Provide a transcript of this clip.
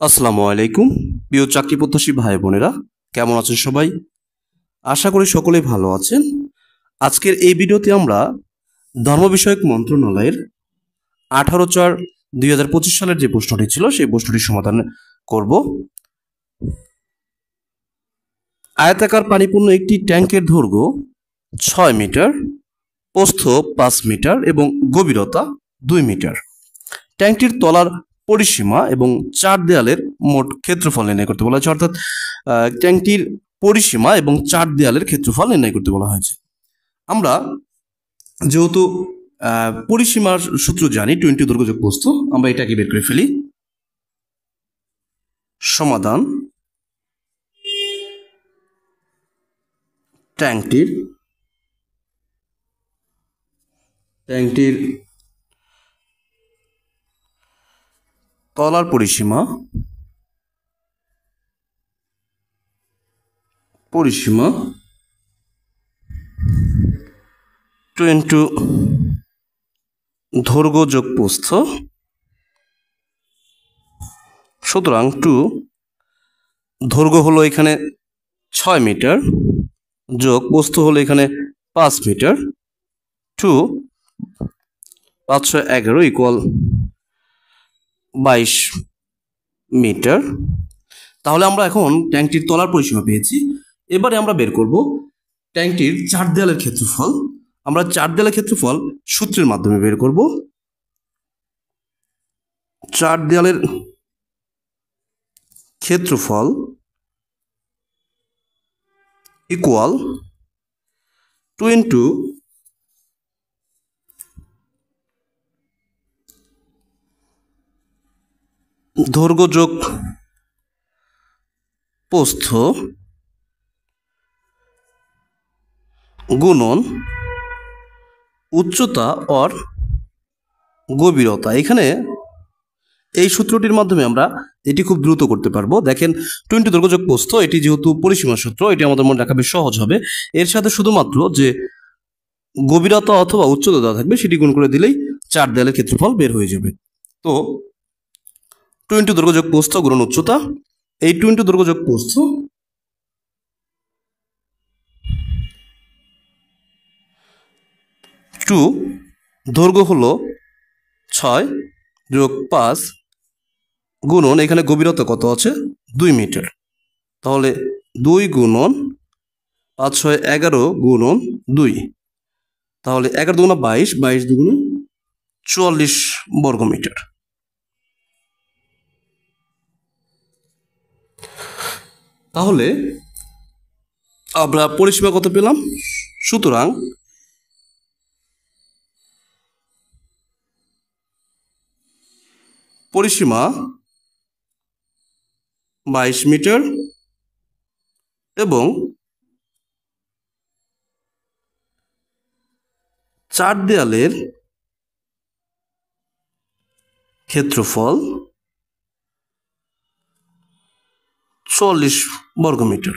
আসসালামু আলাইকুম প্রিয় চাকরি প্রত্যাশী ভাই বোনেরা, কেমন আছেন সবাই? আশা করি সকলেই ভালো আছেন। আজকের এই ভিডিওতে আমরা ধর্ম বিষয়ক মন্ত্রণালয়ের 18/4/2025 সালের যে প্রশ্নটি ছিল সেই প্রশ্নটির সমাধান করব। আয়তাকার পানিপূর্ণ একটি ট্যাঙ্কের দৈর্ঘ্য 6 মিটার, প্রস্থ 5 মিটার এবং গভীরতা 2 মিটার। ট্যাঙ্কটির তলার পরিসীমা এবং চার দেয়ালের মোট ক্ষেত্রফল নির্ণয় করতে বলা হয়েছে, অর্থাৎ ট্যাঙ্কটির পরিসীমা এবং চার দেয়ালের ক্ষেত্রফল নির্ণয় করতে বলা হয়েছে। আমরা যেহেতু পরিসীমার সূত্র জানি 20 দৈর্ঘ্য যোগ প্রস্থ, আমরা এটাকে বের করে ফেলি। সমাধান: ট্যাঙ্কটির তলার পরিসীমা 20 দৈর্ঘ্য যোগ প্রস্থ, সুতরাং 2 দৈর্ঘ্য হলো এখানে 6 মিটার যোগ প্রস্থ হলো এখানে 5 মিটার, 2 5 6 11 ইকুয়াল 22 মিটার। তাহলে আমরা এখন ট্যাঙ্কটির তলার পরিসীমা পেয়েছি। এবারে আমরা বের করব ট্যাঙ্কটির চার দেয়ালের ক্ষেত্রফল। আমরা চার দেয়ালের ক্ষেত্রফল সূত্রের মাধ্যমে বের করব। চার দেয়ালের ক্ষেত্রফল ইকুয়াল 2 দৈর্ঘ্য যোগ প্রস্থ গুণন উচ্চতা অর গভীরতা। এখানে এই সূত্রটির মাধ্যমে আমরা এটি খুব দ্রুত করতে পারবো। দেখেন 20 দৈর্ঘ্য যোগ প্রস্থ, এটি যেহেতু পরিসীমার সূত্র, এটি আমাদের মনে রাখা বেশ সহজ হবে। এর সাথে শুধুমাত্র যে গভীরতা অথবা উচ্চতা দেওয়া থাকবে সেটি গুণ করে দিলেই চার দেয়ালের ক্ষেত্রফল বের হয়ে যাবে। তো 20 দৈর্ঘ্য যোগ প্রস্থ গুণন উচ্চতা, এই 20 দৈর্ঘ্য যোগ প্রস্থ 2 দৈর্ঘ্য হলো 6 যোগ 5 গুণন এখানে গভীরতা কত আছে 2 মিটার, তাহলে 2 গুণন 5 6 11 গুণন 2, তাহলে 11 দুগুণা 22, 22 দুগুণে 44 বর্গ মিটার। তাহলে আমরা পরিসীমা কত পেলাম? সুতরাং পরিসীমা 22 মিটার এবং চার দেয়ালের ক্ষেত্রফল 44 বর্গ মিটার।